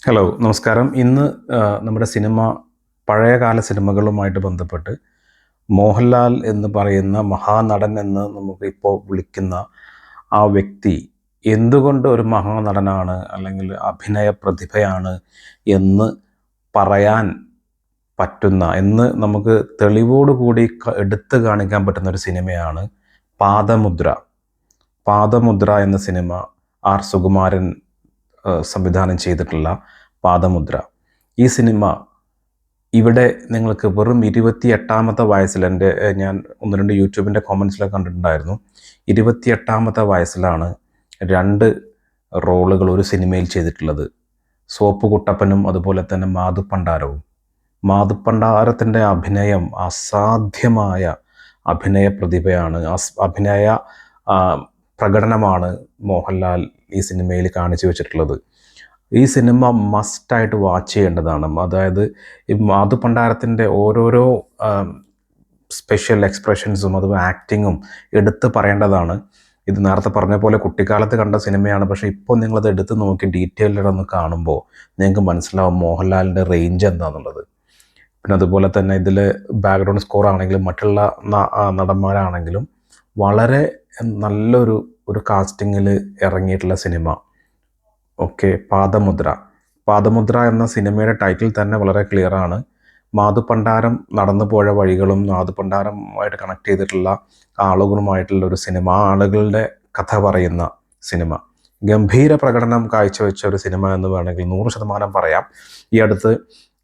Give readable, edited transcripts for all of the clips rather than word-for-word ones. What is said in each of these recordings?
Hello, നമസ്കാരം. ഇന്ന് നമ്മുടെ പഴയകാല സിനിമകളുമായിട്ട് ബന്ധപ്പെട്ട് മോഹൻലാൽ എന്ന് പറയുന്ന മഹാനടൻ എന്ന് നമുക്ക് ഇപ്പോൾ വിളിക്കുന്ന ആ വ്യക്തി എന്തുകൊണ്ട് ഒരു മഹാനടനാണ് അല്ലെങ്കിൽ അഭിനയ പ്രതിഭയാണ് എന്ന് പറയാൻ പറ്റുന്ന എന്ന് നമുക്ക് തെളിവോടുകൂടി എടുത്തു കാണിക്കാൻ പറ്റുന്ന ഒരു സിനിമയാണ് പാദമുദ്ര. പാദമുദ്ര എന്ന സിനിമ ആർ സുകുമാരൻ സംവിധാനം ചെയ്തിട്ടുള്ള പാദമുദ്ര. ഈ സിനിമ ഇവിടെ നിങ്ങൾക്ക് വെറും 28ാമത്തെ വയസ്സിൽ ഞാൻ ഒന്ന് രണ്ട് യൂട്യൂബിൻ്റെ കോമൻസിലൊക്കെ കണ്ടിട്ടുണ്ടായിരുന്നു. 28ാമത്തെ വയസ്സിലാണ് 2 റോളുകൾ ഒരു സിനിമയിൽ ചെയ്തിട്ടുള്ളത്. സോപ്പ് കുട്ടപ്പനും അതുപോലെ തന്നെ മാധുപ്പണ്ടാരവും. മാധുപ്പണ്ടാരത്തിൻ്റെ അഭിനയം അസാധ്യമായ അഭിനയ പ്രതിഭയാണ്. അഭിനയ പ്രകടനമാണ് മോഹൻലാൽ ഈ സിനിമയിൽ കാണിച്ചു വെച്ചിട്ടുള്ളത്. ഈ സിനിമ മസ്റ്റായിട്ട് വാച്ച് ചെയ്യേണ്ടതാണ്. അതായത് ഈ മാധുപ്പണ്ടാരത്തിൻ്റെ ഓരോരോ സ്പെഷ്യൽ എക്സ്പ്രഷൻസും അതുപോലെ ആക്ടിങ്ങും എടുത്ത് പറയേണ്ടതാണ്. ഇത് നേരത്തെ പറഞ്ഞ പോലെ കുട്ടിക്കാലത്ത് കണ്ട സിനിമയാണ്. പക്ഷേ ഇപ്പോൾ നിങ്ങളത് എടുത്ത് നോക്കി ഡീറ്റെയിൽഡൊന്ന് കാണുമ്പോൾ നിങ്ങൾക്ക് മനസ്സിലാവും മോഹൻലാലിൻ്റെ റേഞ്ച് എന്താണെന്നുള്ളത്. പിന്നെ അതുപോലെ തന്നെ ഇതിൽ ബാക്ക്ഗ്രൗണ്ട് സ്കോർ ആണെങ്കിലും മറ്റുള്ള നടന്മാരാണെങ്കിലും വളരെ നല്ലൊരു കാസ്റ്റിങ്ങിൽ ഇറങ്ങിയിട്ടുള്ള സിനിമ. ഓക്കെ, പാദമുദ്ര എന്ന സിനിമയുടെ ടൈറ്റിൽ തന്നെ വളരെ ക്ലിയറാണ്. മാധുപ്പണ്ടാരം നടന്നു പോയ വഴികളും മാധുപ്പണ്ടാരമായിട്ട് കണക്ട് ചെയ്തിട്ടുള്ള ആളുകളുമായിട്ടുള്ള ഒരു സിനിമ, ആളുകളുടെ കഥ പറയുന്ന സിനിമ. ഗംഭീര പ്രകടനം കാഴ്ചവെച്ച ഒരു സിനിമ എന്ന് വേണമെങ്കിൽ 100% പറയാം. ഈ അടുത്ത്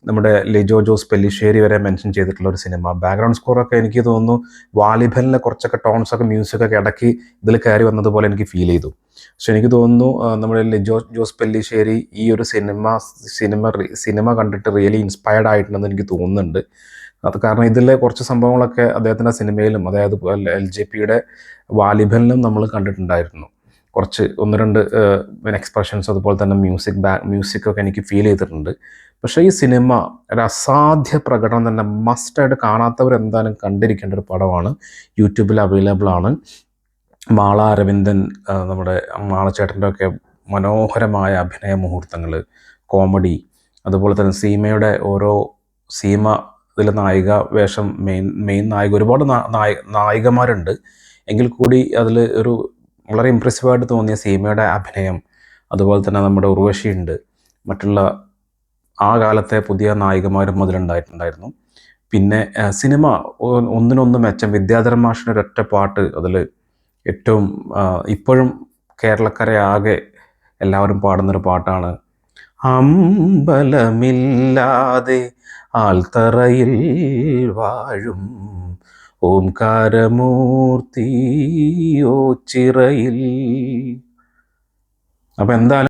നമ്മുടെ ലിജോ ജോസ് പെല്ലിശ്ശേരി വരെ മെൻഷൻ ചെയ്തിട്ടുള്ള ഒരു സിനിമ. ബാക്ക്ഗ്രൗണ്ട് സ്കോറൊക്കെ എനിക്ക് തോന്നുന്നു വാലിബലിലെ കുറച്ചൊക്കെ ടോൺസൊക്കെ മ്യൂസിക്കൊക്കെ ഇടയ്ക്ക് ഇതിൽ കയറി വന്നതുപോലെ എനിക്ക് ഫീൽ ചെയ്തു. പക്ഷെ എനിക്ക് തോന്നുന്നു നമ്മുടെ ലിജോ ജോസ് പെല്ലിശ്ശേരി ഈ ഒരു സിനിമ കണ്ടിട്ട് റിയലി ഇൻസ്പയർഡ് ആയിട്ടുണ്ടെന്ന് എനിക്ക് തോന്നുന്നുണ്ട്. അത് കാരണം ഇതിലെ കുറച്ച് സംഭവങ്ങളൊക്കെ അദ്ദേഹത്തിൻ്റെ സിനിമയിലും അതായത് LJPയുടെ വാലിബലിലും നമ്മൾ കണ്ടിട്ടുണ്ടായിരുന്നു. കുറച്ച് 1-2 എക്സ്പ്രഷൻസ് അതുപോലെ തന്നെ മ്യൂസിക്കൊക്കെ എനിക്ക് ഫീൽ ചെയ്തിട്ടുണ്ട്. പക്ഷേ ഈ സിനിമ ഒരു അസാധ്യ പ്രകടനം തന്നെ. മസ്റ്റായിട്ട് കാണാത്തവർ എന്തായാലും കണ്ടിരിക്കേണ്ട ഒരു പടമാണ്. യൂട്യൂബിൽ അവൈലബിൾ ആണ്. മാള അരവിന്ദൻ, നമ്മുടെ മാളച്ചേട്ടൻ്റെ ഒക്കെ മനോഹരമായ അഭിനയ മുഹൂർത്തങ്ങൾ, കോമഡി, അതുപോലെ തന്നെ സീമയുടെ സീമ ഇതിലെ നായിക വേഷം, മെയിൻ നായിക, ഒരുപാട് നായികമാരുണ്ട്. എങ്കിൽ കൂടി അതിൽ വളരെ ഇമ്പ്രസീവായിട്ട് തോന്നിയ സീമയുടെ അഭിനയം, അതുപോലെ തന്നെ നമ്മുടെ ഉർവശിയുണ്ട്, മറ്റുള്ള ആ കാലത്തെ പുതിയ നായികമാരും അതിലുണ്ടായിട്ടുണ്ടായിരുന്നു. പിന്നെ സിനിമ ഒന്നിനൊന്ന് മെച്ചം. വിദ്യാധരൻ മാഷിൻ്റെ ഒരൊറ്റ പാട്ട് അതിൽ ഏറ്റവും ഇപ്പോഴും കേരളക്കരയാകെ എല്ലാവരും പാടുന്നൊരു പാട്ടാണ്. അമ്പലമില്ലാതെ ആൽത്തറയിൽ വാഴും ഓംകാരമൂർത്തി ഓച്ചിറയിൽ. അപ്പം എന്തായാലും